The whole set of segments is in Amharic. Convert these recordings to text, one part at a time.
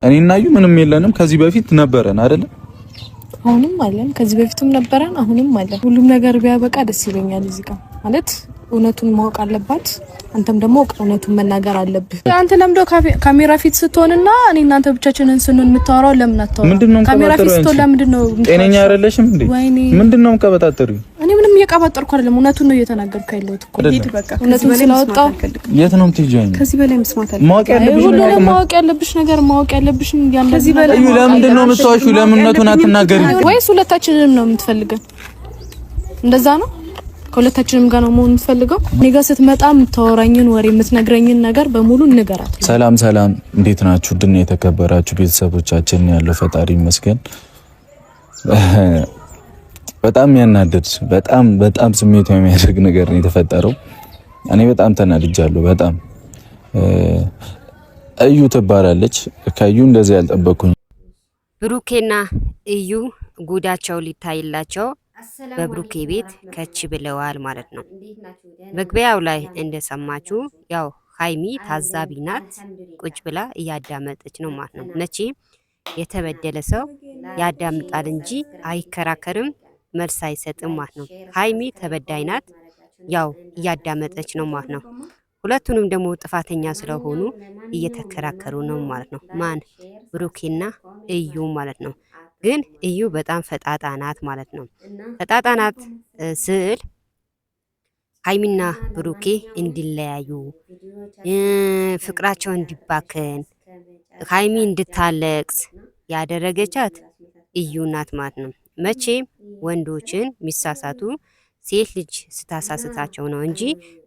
እኔና እዩ ምንም የለንም። ከዚህ በፊት ነበረን አይደል? አሁንም አለን። ከዚህ በፊትም ነበረን፣ አሁንም አለን። ሁሉም ነገር ቢያበቃ ደስ ይለኛል። እዚህ ጋር ማለት እውነቱን ማወቅ አለባት። አንተም ደግሞ እውነቱን መናገር አለብህ። አንተ ለምዶ ካሜራ ፊት ስትሆንና እኔ እናንተ ብቻችንን ስንሆን የምታወራው ለምን አታወራው? ካሜራ ፊት ስትሆን ለምንድን ነው ጤነኛ አይደለሽም እንዴ? ምንድን ነው የምትቀበጣጠሪው? እኔ ምንም እየቀባጠርኩ አይደለም፣ እውነቱን ነው እየተናገርኩ ያለሁት እኮ። በቃ እውነቱን ስላወጣው የት ነው የምትሄጂው? ከዚህ በላይ መስማት አለ። ማወቅ ያለብሽ ነገር ማወቅ ያለብሽ እንዲያንተ። ከዚህ በላይ ለምንድን ነው የምትዋሺው? ለምን እውነቱን አትናገሪም? ወይስ ሁለታችንንም ነው የምትፈልገን? እንደዛ ነው። ከሁለታችንም ጋር ነው መሆን የምትፈልገው። እኔ ጋር ስትመጣ የምታወራኝን ወሬ የምትነግረኝን ነገር በሙሉ ንገራት። ሰላም ሰላም፣ እንዴት ናችሁ? ድና የተከበራችሁ ቤተሰቦቻችን፣ ያለው ፈጣሪ ይመስገን። በጣም ያናደድ በጣም ስሜት የሚያደርግ ነገር ነው የተፈጠረው። እኔ በጣም ተናድጃለሁ። በጣም እዩ ትባላለች። ከዩ እንደዚህ ያልጠበኩኝ። ብሩኬና እዩ ጉዳቸው ሊታይላቸው በብሩኬ ቤት ከች ብለዋል ማለት ነው። መግቢያው ላይ እንደሰማችሁ ያው ሃይሚ ታዛቢ ናት፣ ቁጭ ብላ እያዳመጠች ነው ማለት ነው። መቼም የተበደለ ሰው ያዳምጣል እንጂ አይከራከርም፣ መልስ አይሰጥም ማለት ነው። ሃይሚ ተበዳይ ናት፣ ያው እያዳመጠች ነው ማለት ነው። ሁለቱንም ደግሞ ጥፋተኛ ስለሆኑ እየተከራከሩ ነው ማለት ነው። ማን? ብሩኬና እዩ ማለት ነው። ግን እዩ በጣም ፈጣጣ ናት ማለት ነው። ፈጣጣ ናት ስል ሃይሚና ብሩኬ እንዲለያዩ፣ ፍቅራቸው እንዲባከን፣ ሃይሚ እንድታለቅስ ያደረገቻት እዩ ናት ማለት ነው። መቼም ወንዶችን የሚሳሳቱ ሴት ልጅ ስታሳስታቸው ነው እንጂ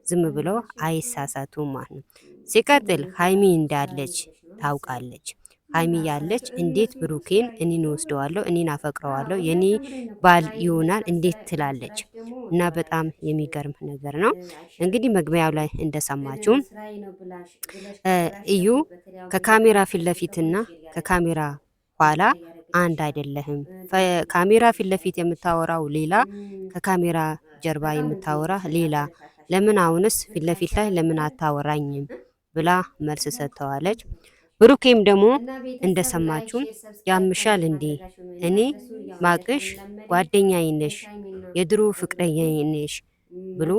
ዝም ብለው አይሳሳቱም ማለት ነው። ሲቀጥል ሃይሚ እንዳለች ታውቃለች። ሃይሚ ያለች እንዴት ብሩኬን እኔን ወስደዋለሁ፣ እኔን አፈቅረዋለሁ፣ የኔ ባል ይሆናል እንዴት ትላለች? እና በጣም የሚገርም ነገር ነው። እንግዲህ መግቢያው ላይ እንደሰማችሁ እዩ ከካሜራ ፊት ለፊትና ከካሜራ ኋላ አንድ አይደለህም። ካሜራ ፊት ለፊት የምታወራው ሌላ፣ ከካሜራ ጀርባ የምታወራ ሌላ። ለምን አሁንስ ፊት ለፊት ላይ ለምን አታወራኝም ብላ መልስ ሰጥተዋለች። ብሩኬም ደግሞ እንደሰማችሁ ያምሻል እንዴ? እኔ ማቅሽ ጓደኛዬ ነሽ፣ የድሮ ፍቅረኛዬ ነሽ ብሎ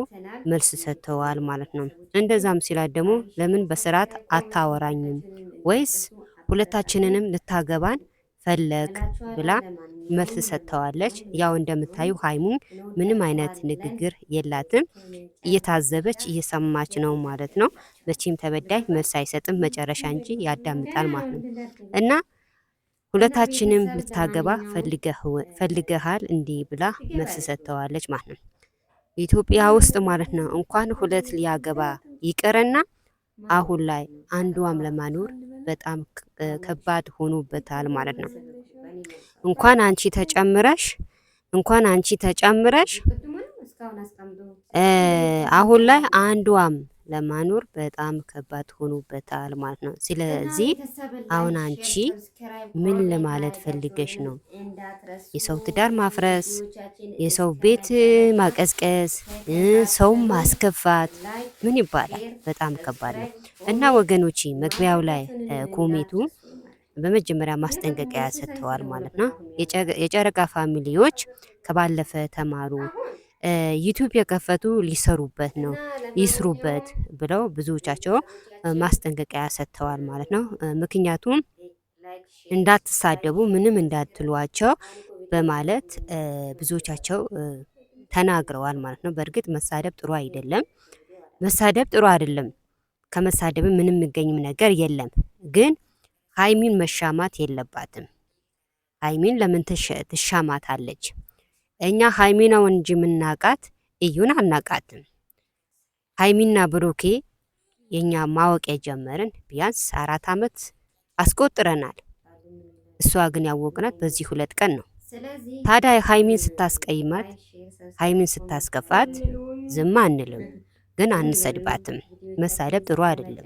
መልስ ሰጥተዋል ማለት ነው። እንደዛም ሲላት ደግሞ ለምን በስርዓት አታወራኝም? ወይስ ሁለታችንንም ልታገባን ፈለግ ብላ መልስ ሰጥተዋለች። ያው እንደምታዩ ሃይሙ ምንም አይነት ንግግር የላትም፣ እየታዘበች እየሰማች ነው ማለት ነው። መቼም ተበዳይ መልስ አይሰጥም መጨረሻ እንጂ ያዳምጣል ማለት ነው። እና ሁለታችንም ልታገባ ፈልገሃል እንዲህ ብላ መልስ ሰጥተዋለች ማለት ነው። ኢትዮጵያ ውስጥ ማለት ነው እንኳን ሁለት ሊያገባ ይቅርና አሁን ላይ አንዷም ለማኖር በጣም ከባድ ሆኖበታል ማለት ነው። እንኳን አንቺ ተጨምረሽ አሁን ላይ አንዷም ለማኖር በጣም ከባድ ሆኖበታል ማለት ነው። ስለዚህ አሁን አንቺ ምን ለማለት ፈልገሽ ነው? የሰው ትዳር ማፍረስ፣ የሰው ቤት ማቀዝቀዝ፣ ሰው ማስከፋት ምን ይባላል? በጣም ከባድ ነው። እና ወገኖቼ መግቢያው ላይ ኮሜቱ በመጀመሪያ ማስጠንቀቂያ ሰጥተዋል ማለት ነው። የጨረቃ ፋሚሊዎች ከባለፈ ተማሩ፣ ዩቲዩብ የከፈቱ ሊሰሩበት ነው፣ ይስሩበት ብለው ብዙዎቻቸው ማስጠንቀቂያ ሰጥተዋል ማለት ነው። ምክንያቱም እንዳትሳደቡ ምንም እንዳትሏቸው በማለት ብዙዎቻቸው ተናግረዋል ማለት ነው። በእርግጥ መሳደብ ጥሩ አይደለም። ከመሳደብ ምንም የሚገኝም ነገር የለም። ግን ሃይሚን መሻማት የለባትም። ሃይሚን ለምን ትሻማታለች? እኛ ሃይሚ ነው እንጂ የምናቃት እዩን አናቃትም። ሃይሚና ብሩኬ የኛ ማወቅ የጀመርን ቢያንስ 4 ዓመት አስቆጥረናል። እሷ ግን ያወቅናት በዚህ 2 ቀን ነው። ታዲያ ሃይሚን ስታስቀይማት፣ ሃይሚን ስታስከፋት ዝም አንልም፣ ግን አንሰድባትም። መሳደብ ጥሩ አይደለም፣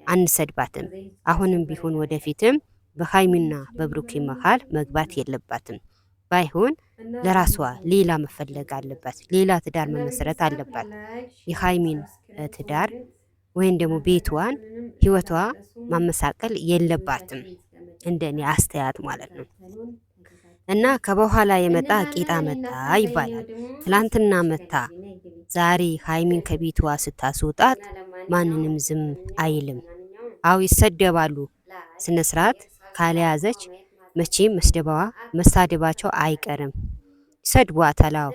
አንሰድባትም። አሁንም ቢሆን ወደፊትም በሃይሚና በብሩኬ መሃል መግባት የለባትም። ባይሆን ለራሷ ሌላ መፈለግ አለባት፣ ሌላ ትዳር መመስረት አለባት። የሃይሚን ትዳር ወይም ደግሞ ቤቷን ህይወቷ ማመሳቀል የለባትም። እንደኔ አስተያየት ማለት ነው። እና ከበኋላ የመጣ ቂጣ መታ ይባላል። ትላንትና መታ ዛሬ ሀይሚን ከቤቷ ስታስወጣት ማንንም ዝም አይልም። አው ይሰደባሉ። ስነ ስርዓት ካልያዘች መቼም መሳደባቸው አይቀርም። ይሰድቧታል። አው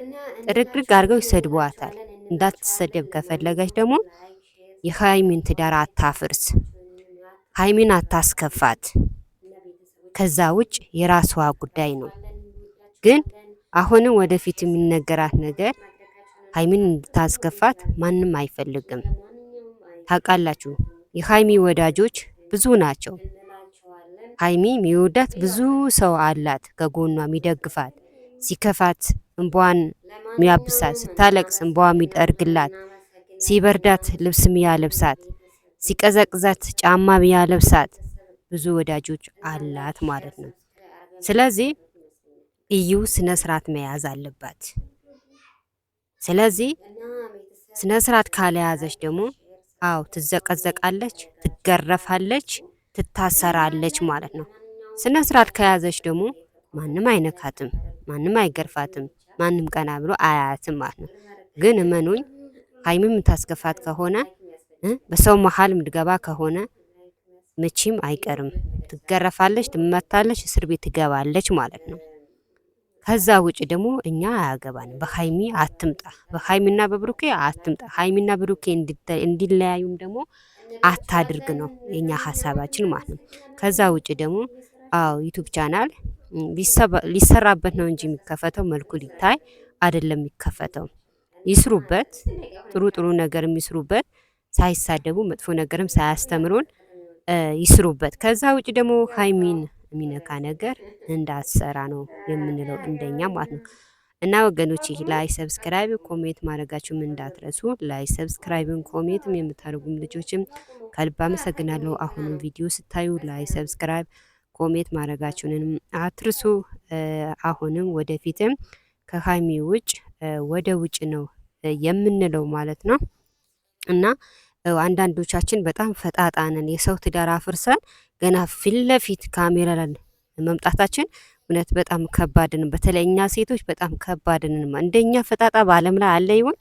ጥርግርግ አድርገው ይሰድቧታል። እንዳትሰደብ ከፈለገች ደግሞ የሀይሚን ትዳር አታፍርስ፣ ሀይሚን አታስከፋት። ከዛ ውጭ የራሷ ጉዳይ ነው። ግን አሁንም ወደፊት የሚነገራት ነገር ሀይሚን እንድታስከፋት ማንም አይፈልግም። ታውቃላችሁ፣ የሀይሚ ወዳጆች ብዙ ናቸው። ሀይሚ የሚወዳት ብዙ ሰው አላት፣ ከጎኗ የሚደግፋት፣ ሲከፋት እንቧን የሚያብሳት፣ ስታለቅስ እንቧን የሚጠርግላት፣ ሲበርዳት ልብስ የሚያለብሳት፣ ሲቀዘቅዛት ጫማ የሚያለብሳት ብዙ ወዳጆች አላት ማለት ነው። ስለዚህ እዩ ስነ ስርዓት መያዝ አለባት። ስለዚህ ስነ ስርዓት ካልያዘች ደግሞ አው ትዘቀዘቃለች፣ ትገረፋለች፣ ትታሰራለች ማለት ነው። ስነ ስርዓት ከያዘች ደግሞ ማንም አይነካትም፣ ማንም አይገርፋትም፣ ማንም ቀና ብሎ አያትም ማለት ነው። ግን እመኑኝ ሀይሚም የምታስከፋት ከሆነ በሰው መሀል ምትገባ ከሆነ መቼም አይቀርም፣ ትገረፋለች፣ ትመታለች፣ እስር ቤት ትገባለች ማለት ነው። ከዛ ውጭ ደግሞ እኛ አያገባንም። በሀይሚ አትምጣ፣ በሀይሚና በብሩኬ አትምጣ። ሀይሚና ብሩኬ እንዲለያዩም ደግሞ አታድርግ ነው የኛ ሀሳባችን ማለት ነው። ከዛ ውጭ ደግሞ አው ዩቲዩብ ቻናል ሊሰራበት ነው እንጂ የሚከፈተው መልኩ ሊታይ አይደለም የሚከፈተው። ይስሩበት፣ ጥሩ ጥሩ ነገር የሚስሩበት፣ ሳይሳደቡ መጥፎ ነገርም ሳያስተምሩን ይስሩበት። ከዛ ውጭ ደግሞ ሀይሚን የሚነካ ነገር እንዳትሰራ ነው የምንለው እንደኛ ማለት ነው። እና ወገኖች ላይ ሰብስክራይብ ኮሜንት ማድረጋችሁም እንዳትረሱ። ላይ ሰብስክራይብን ኮሜንትም የምታደርጉም ልጆችም ከልብ አመሰግናለሁ። አሁንም ቪዲዮ ስታዩ ላይ ሰብስክራይብ ኮሜንት ማድረጋችሁንም አትርሱ። አሁንም ወደፊትም ከሀይሚ ውጭ ወደ ውጭ ነው የምንለው ማለት ነው። እና አንዳንዶቻችን በጣም ፈጣጣንን የሰው ትዳር አፍርሰን ገና ፊት ለፊት ካሜራ ላይ መምጣታችን እውነት በጣም ከባድን፣ በተለይ እኛ ሴቶች በጣም ከባድን። እንደኛ ፈጣጣ በአለም ላይ አለ ይሆን?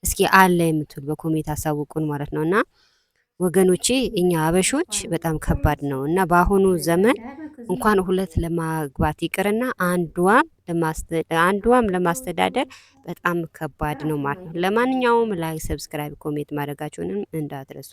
እስኪ አለ የምትሉ በኮሜንት አሳውቁን ማለት ነው። እና ወገኖቼ እኛ አበሾች በጣም ከባድ ነው እና በአሁኑ ዘመን እንኳን ሁለት ለማግባት ይቅርና አንዷም ለማስተዳደር በጣም ከባድ ነው ማለት ነው። ለማንኛውም ላይ ሰብስክራይብ ኮሜንት ማድረጋችሁንም እንዳትረሱ።